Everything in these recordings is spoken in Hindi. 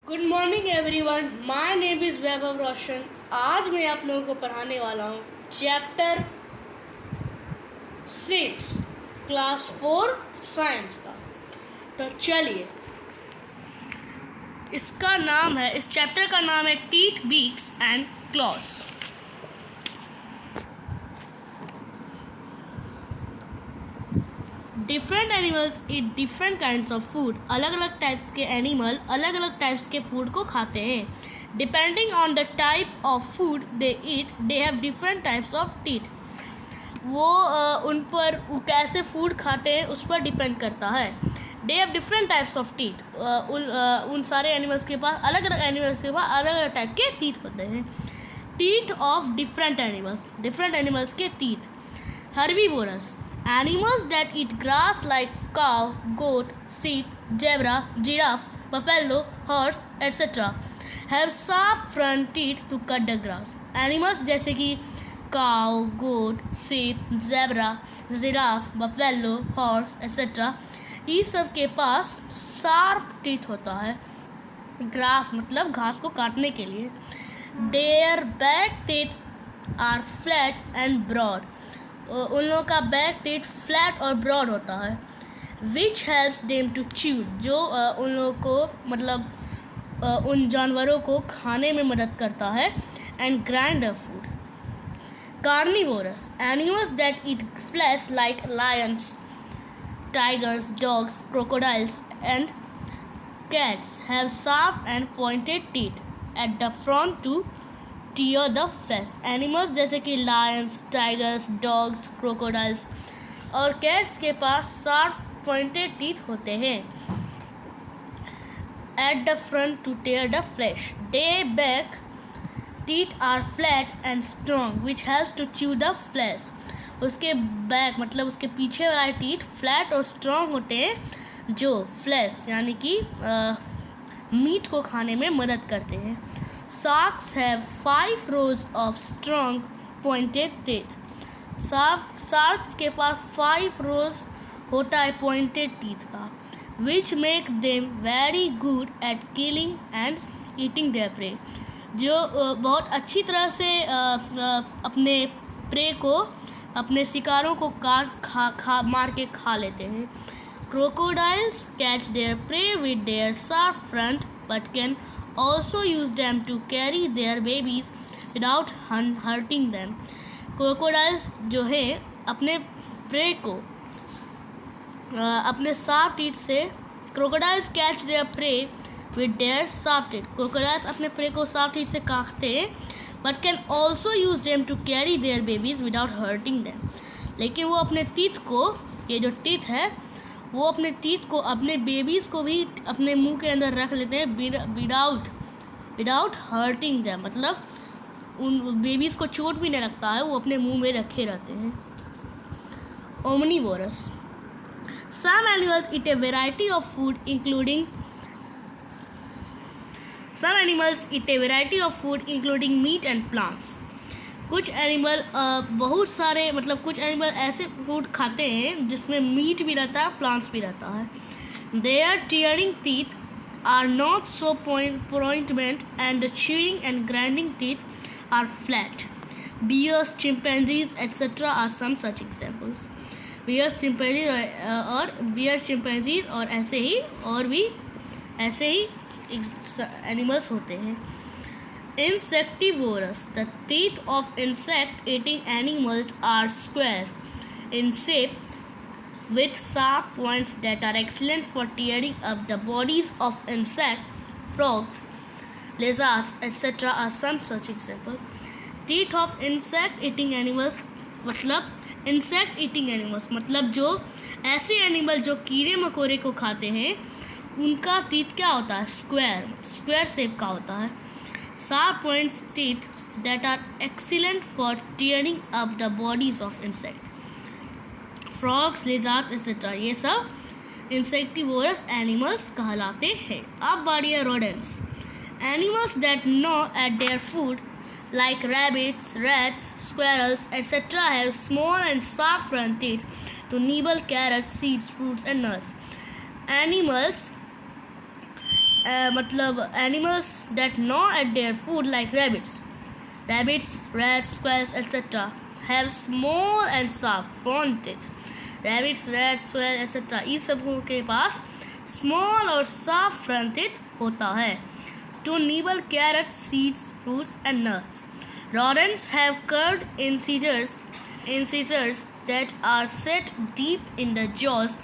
Good morning everyone, my name is Vaibhav Roshan. आज मैं आप लोगों को पढ़ाने वाला हूँ चैप्टर 6 क्लास 4 साइंस का। तो चलिए, इस चैप्टर का नाम है teeth, beaks and clause. Different animals eat different kinds of food. अलग अलग टाइप्स के एनिमल अलग अलग टाइप्स के फूड को खाते हैं। Depending on the type of food they eat, they have different types of teeth. उन पर वो कैसे फूड खाते हैं उस पर डिपेंड करता है। They have different types of teeth. उन सारे एनिमल्स के पास अलग अलग टाइप के टीथ होते हैं। टीथ ऑफ डिफरेंट एनिमल्स के teeth. Herbivorous animals that eat grass like cow, goat, sheep, zebra, giraffe, buffalo, horse, etc. have sharp front teeth to cut the grass. Animals जैसे कि cow, goat, sheep, zebra, giraffe, buffalo, horse, etc. ये सब के पास शार्प टीथ होता है। ग्रास मतलब घास को काटने के लिए। Their back teeth are flat and broad. उन लोगों का बैक टीथ फ्लैट और ब्रॉड होता है। Which helps them to chew, जो उन लोगों को मतलब उन जानवरों को खाने में मदद करता है। And grind the food. Carnivorous animals that eat flesh like lions, tigers, dogs, crocodiles and cats have sharp and pointed teeth at the front to tear the flesh. Animals जैसे कि लायंस, टाइगर्स, डॉग्स, क्रोकोडाइल्स और कैट्स के पास शार्प पॉइंटेड टीथ होते हैं at the front to tear the flesh. They back teeth are flat and strong which helps to chew the flesh. उसके बैक मतलब उसके पीछे वाले टीथ फ्लैट और स्ट्रॉन्ग होते हैं जो फ्लैश यानी कि मीट को खाने में मदद करते हैं। Sharks have 5 rows of strong pointed teeth. Sharks के पास 5 rows होता है pointed teeth का, which make them very good at killing and eating their prey. जो बहुत अच्छी तरह से अपने प्रे को, अपने शिकारों को मार के खा लेते हैं। Crocodiles catch their prey with their sharp front but can also use them to carry their babies without hurting them. Crocodiles जो है अपने प्रे को अपने शार्प टीथ से, crocodiles catch their prey with their sharp teeth. Crocodiles अपने प्रे को शार्प टीथ से काटते हैं but can also use them to carry their babies without hurting them. लेकिन वो अपने टीथ को, ये जो टीथ है वो अपने टीथ को अपने बेबीज़ को भी अपने मुंह के अंदर रख लेते हैं विदाउट हर्टिंग दैम। मतलब उन बेबीज़ को चोट भी नहीं लगता है, वो अपने मुंह में रखे रहते हैं। Omnivorous some animals eat a variety of food including meat and plants. कुछ एनिमल ऐसे फ्रूट खाते हैं जिसमें मीट भी रहता है, प्लांट्स भी रहता है। Their tearing teeth are not so pointed and the chewing and grinding teeth are flat. Bears, chimpanzees etcetera are some such examples. Bears, chimpanzees और भी ऐसे ही एनिमल्स होते हैं। Insectivorous. The teeth of insect-eating animals are square in shape with sharp points that are excellent for tearing up the bodies of insects. Frogs, lizards, etc. are some such examples. Teeth of insect-eating animals मतलब जो ऐसे एनिमल जो कीड़े मकोड़े को खाते हैं उनका टीथ क्या होता है? स्क्वायर शेप का होता है। Sharp points teeth that are excellent for tearing up the bodies of insects. Frogs, lizards, etc. ये सब insectivorous animals कहलाते हैं। अब बारी है rodents. Animals that gnaw at their food like rabbits, rats, squirrels, etc. have small and sharp front teeth to nibble carrots, seeds, fruits and nuts. मतलब animals that gnaw at their food like rabbits, rats, squirrels, etc. have small and sharp front teeth. Rabbits, rats, squirrels, etc. इस सबको के पास small और sharp front teeth होता है. To nibble carrots, seeds, fruits and nuts. Rodents have curved incisors that are set deep in the jaws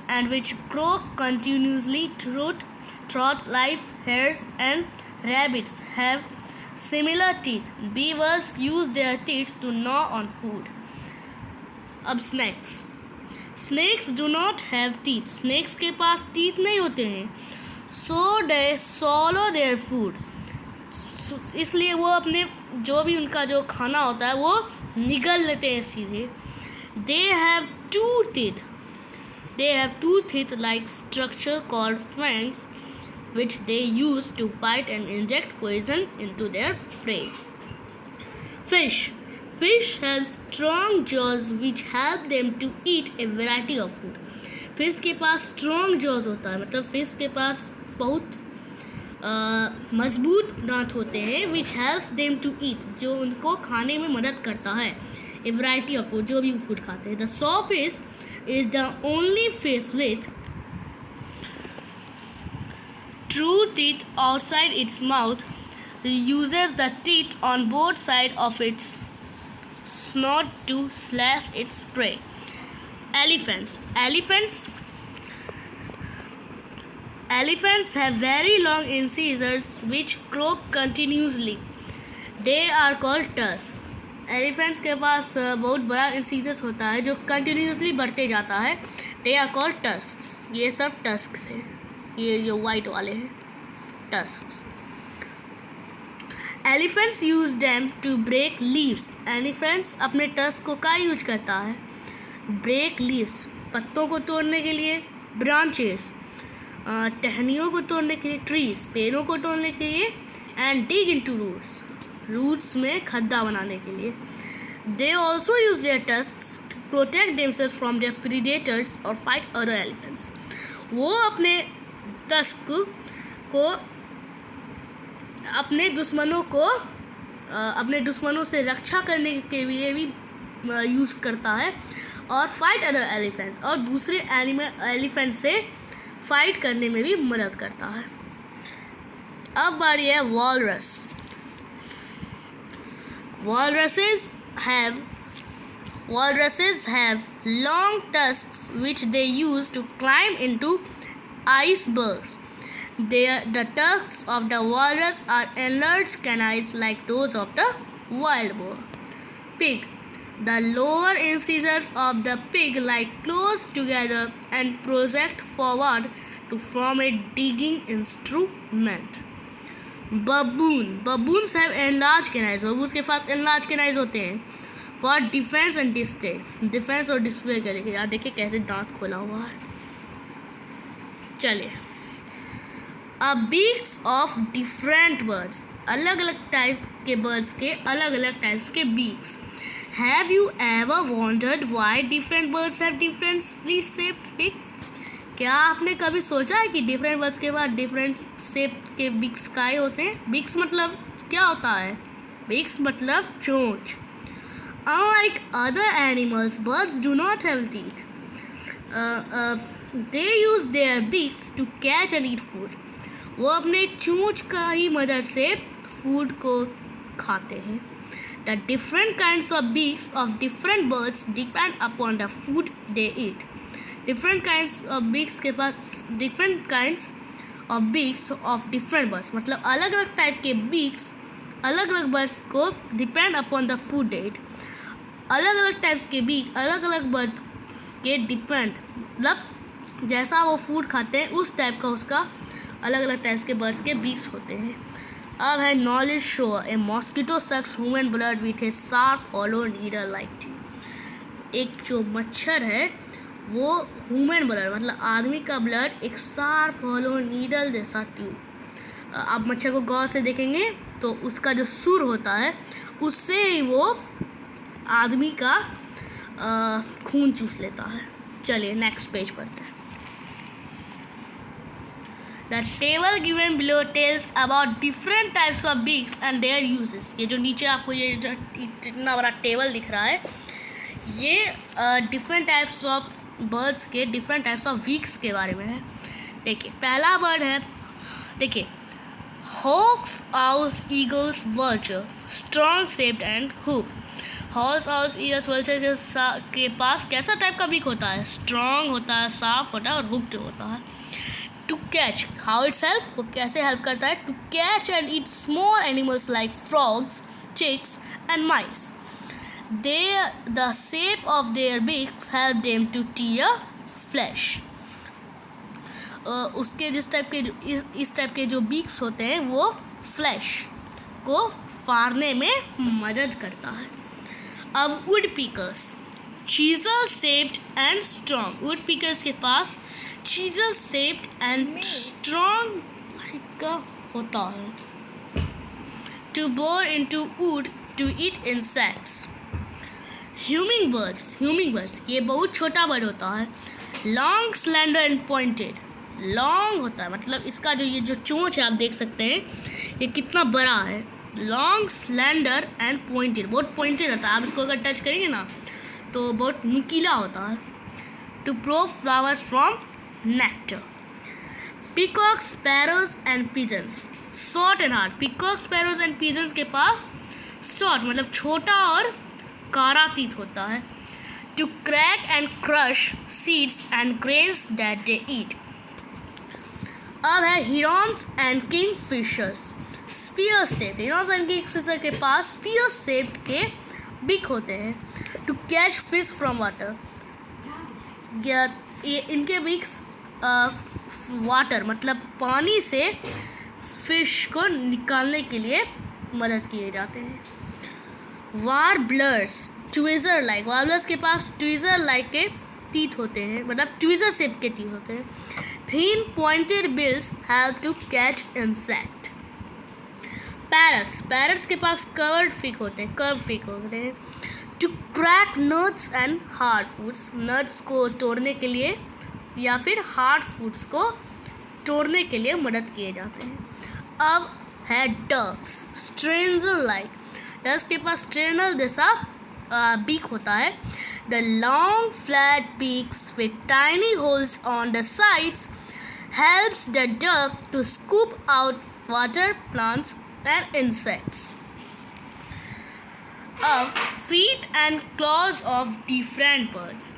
and which croak continuously throughout life. Hares and rabbits have similar teeth. Beavers use their teeth to gnaw on food. अब snakes do not have teeth. Snakes के पास teeth नहीं होते हैं. So they swallow their food. इसलिए वो अपने जो भी उनका जो खाना होता है वो निगल लेते हैं सीधे. They have two teeth like structure called fangs which they use to bite and inject poison into their prey. Fish have strong jaws which help them to eat a variety of food. Fish के पास स्ट्रॉन्ग जॉज होता है, मतलब फिश के पास बहुत मजबूत दांत होते हैं. Which helps them to eat, जो उनको खाने में मदद करता है. ए वैरायटी ऑफ फूड, जो भी फूड खाते हैं. The saw fish is the only fish with true teeth outside its mouth. Uses the teeth on both side of its snout to slash its prey. Elephants have very long incisors which croak continuously. They are called tusks. Elephants के पास बहुत बड़ा incisors होता है जो continuously बढ़ते जाता है. They are called tusks. ये सब tusks हैं. ये जो white वाले हैं tusks. Elephants use them to break leaves. Elephants अपने tusk को क्या यूज करता है? ब्रेक लीव्स, पत्तों को तोड़ने के लिए. ब्रांचेस, टहनियों को तोड़ने के लिए. ट्रीज, पेड़ों को तोड़ने के लिए. एंड डिग इनटू रूट्स में खड्डा बनाने के लिए. They also use their tusks to protect themselves from their predators और फाइट अदर एलिफेंट्स. वो अपने टस्क को अपने दुश्मनों से रक्षा करने के लिए भी यूज़ करता है और फाइट अदर एलिफेंट्स, और दूसरे एलिफेंट से फाइट करने में भी मदद करता है. अब बारी है walrus. Walruses have long tusks which they use to climb into icebergs. The tusks of the walrus are enlarged canines like those of the wild boar. Pig. The lower incisors of the pig lie close together and project forward to form a digging instrument. Baboons have enlarged canines. Baboons के पास enlarged canines होते हैं for defense and display. Defence और डिस्प्ले के लिए. यहाँ देखिए कैसे दांत खोला हुआ है. चलिए, beaks of different birds. अलग अलग टाइप के बर्ड्स के अलग अलग टाइप्स के beaks. Have you ever wondered why different birds have differently shaped beaks? क्या आपने कभी सोचा है कि डिफरेंट बर्ड्स के बाद डिफरेंट शेप के बीक्स काहे होते हैं? बीक्स मतलब क्या होता है? बीक्स मतलब चोंच. Unlike other animals, birds do not have teeth. They use their beaks to catch and eat food. वो अपने चोंच का ही मदद से फूड को खाते हैं. The different kinds of beaks of different birds depend upon the food they eat. Different kinds of beaks के पास different kinds of beaks of different birds, मतलब अलग अलग टाइप के beaks अलग अलग बर्ड्स को डिपेंड अपॉन द फूड दे ईट. अलग अलग टाइप्स के बीक अलग अलग बर्ड्स के डिपेंड, मतलब जैसा वो फूड खाते हैं उस टाइप का उसका अलग अलग टाइप्स के बर्ड्स के बीक्स होते हैं. अब है knowledge show. A mosquito sucks human blood with a sharp hollow needle like tube. एक जो मच्छर है वो ह्यूमन ब्लड मतलब आदमी का ब्लड एक शार्प हॉलो नीडल जैसा ट्यूब. आप मच्छर को गौर से देखेंगे तो उसका जो सुर होता है उससे ही वो आदमी का खून चूस लेता है. चलिए नेक्स्ट पेज पढ़ते हैं. The table given below tells about different types of beaks and their uses. ये जो नीचे आपको ये जो इतना बड़ा टेबल दिख रहा है, ये डिफरेंट टाइप्स ऑफ बर्ड्स के डिफरेंट टाइप्स ऑफ बीक्स के बारे में है. देखिए पहला बर्ड है, देखिए hawks, owls, eagles, vulture, strong shaped and hook. Hawks, owls, eagles, vulture के पास कैसा टाइप का बीक होता है? स्ट्रॉन्ग होता है, शार्प होता है और हुक्ड होता है. To catch, how its help, वो कैसे हेल्प करता है? To catch and eat small animals like frogs, chicks and mice. The shape of their beaks help them to tear flesh. उसके जिस टाइप के इस टाइप के जो बीक्स होते हैं वो फ्लैश को फाड़ने में मदद करता है. अब woodpeckers, chisel shaped and strong. Woodpeckers के पास चीजल शेप्ड एंड स्ट्रॉन्ग का होता है. To bore into wood to eat insects. Hummingbirds ये बहुत छोटा बर्ड होता है. Long, slender and pointed. Long होता है मतलब इसका जो ये जो चोंच है आप देख सकते हैं ये कितना बड़ा है. लॉन्ग, स्लेंडर एंड पॉइंटेड, बहुत पॉइंटेड होता है. आप इसको अगर टच करेंगे ना तो बहुत नुकीला होता है. To probe flowers from nectar. Peacock, sparrows and pigeons, short and hard. Peacock, sparrows and pigeons के पास शॉर्ट मतलब छोटा और कारा तीत होता है. To crack and crush seeds and grains that they eat. अब है herons and kingfishers. Spear shape, herons and kingfisher के पास स्पीयर शेप के बिक होते हैं. To catch fish from water, ये इनके बिक्स वाटर मतलब पानी से फिश को निकालने के लिए मदद किए जाते हैं. Warblers, tweezer like. वार्बलर्स के पास ट्विज़र लाइक के टीथ होते हैं मतलब ट्विज़र शेप के टीथ होते हैं. Thin pointed bills help to catch insect. Parrots के पास कर्व फीक होते हैं. To crack nuts and hard foods. Nuts को तोड़ने के लिए या फिर हार्ड फूड्स को तोड़ने के लिए मदद किए जाते हैं. अब है डक्स, स्ट्रेंजर लाइक. डक्स के पास स्ट्रेनर जैसा बीक होता है. The long flat beaks with tiny holes on the sides helps the duck to scoop out water, plants and insects. Feet and claws of different birds.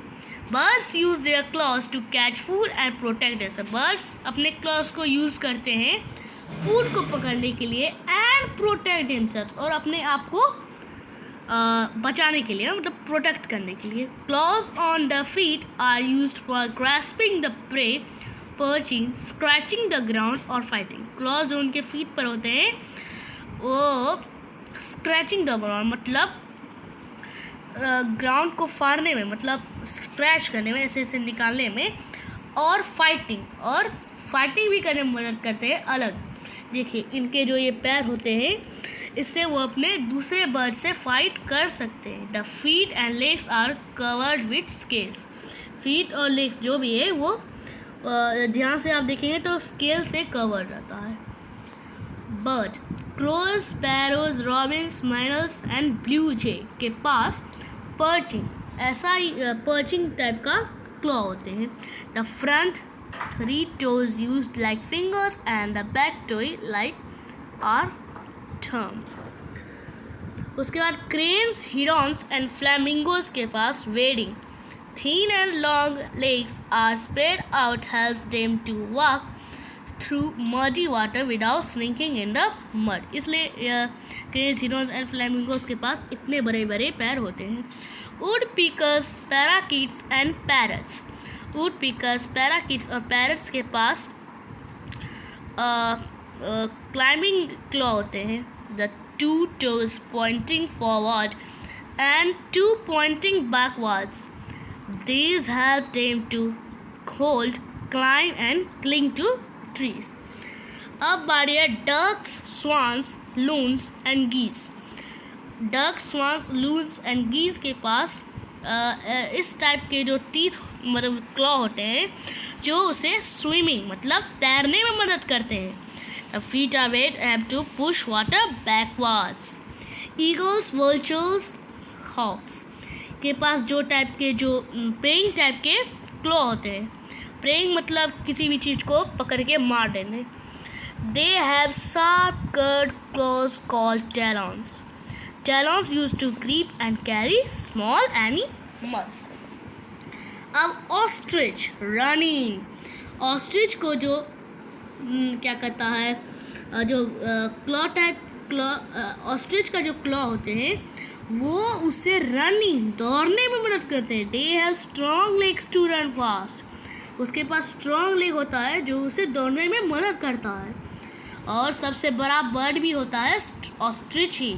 Birds use their claws to catch food and protect themselves. Birds अपने claws को use करते हैं food को पकड़ने के लिए and protect themselves और अपने आप को बचाने के लिए मतलब प्रोटेक्ट करने के लिए. Claws on the feet are used for grasping the prey, perching, scratching the ground और फाइटिंग. क्लॉज जो उनके फीट पर होते हैं वो स्क्रैचिंग द ग्राउंड मतलब ग्राउंड को फाड़ने में मतलब स्क्रैच करने में ऐसे ऐसे निकालने में और फाइटिंग भी करने में मदद करते हैं. अलग देखिए इनके जो ये पैर होते हैं इससे वो अपने दूसरे बर्ड से फाइट कर सकते हैं. The feet and legs are covered with scales. Feet और लेग्स जो भी है वो ध्यान से आप देखेंगे तो स्केल से कवर रहता है. Bird, crows, sparrows, robins, mynas and blue jay के पास पर्चिंग ऐसा ही पर्चिंग टाइप का क्लॉ होते हैं. The front 3 toes used like fingers and the back toe like our thumb. उसके बाद क्रेन्स, हिरॉन्स एंड फ्लैमिंगोज के पास wedding. Thin and long legs are spread out, helps them to walk through muddy water without sinking in the mud. इसलिए क्रेन्स, हिरॉन्स एंड फ्लैमिंगोज के पास इतने बड़े बड़े पैर होते हैं. Woodpeckers, parakeets and parrots. Woodpeckers, parakeets और पैरट्स के पास क्लाइंबिंग क्लॉ होते हैं. The 2 toes pointing forward and 2 pointing backwards. These help them to hold, climb and cling to trees. अब बारी है ducks, swans, loons and geese. ducks, swans, loons and geese के पास इस टाइप के जो टीथ मतलब क्लॉ होते हैं जो उसे स्विमिंग मतलब तैरने में मदद करते हैं. The feet are made to push water backwards. Eagles, vultures, hawks के पास जो टाइप के जो प्रेइंग टाइप के क्लॉ होते हैं. प्रेइंग मतलब किसी भी चीज़ को पकड़ के मार देने. They have sharp curved claws called talons. Talons used to grip and carry small animals. अब ऑस्ट्रिच रनिंग. ऑस्ट्रिच को जो क्या कहता है जो क्लॉ टाइप ऑस्ट्रिच का जो क्लॉ होते हैं वो उससे रनिंग दौड़ने में मदद करते हैं. They have strong legs to run fast. उसके पास स्ट्रॉन्ग लेग होता है जो उसे दौड़ने में मदद करता है. और सबसे बड़ा बर्ड भी होता है ऑस्ट्रिच ही.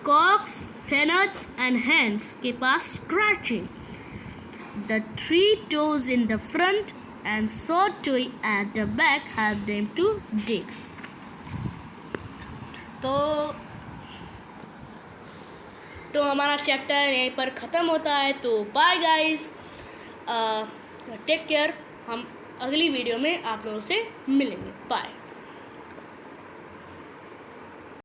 कॉक्स, फेनट्स एंड हेन्स के पास scratching. The 3 toes in the front and short toe at the back help them to dig. तो हमारा चैप्टर यहीं पर ख़त्म होता है. तो बाय गाइस, टेक केयर. हम अगली वीडियो में आप लोगों से मिलेंगे. बाय.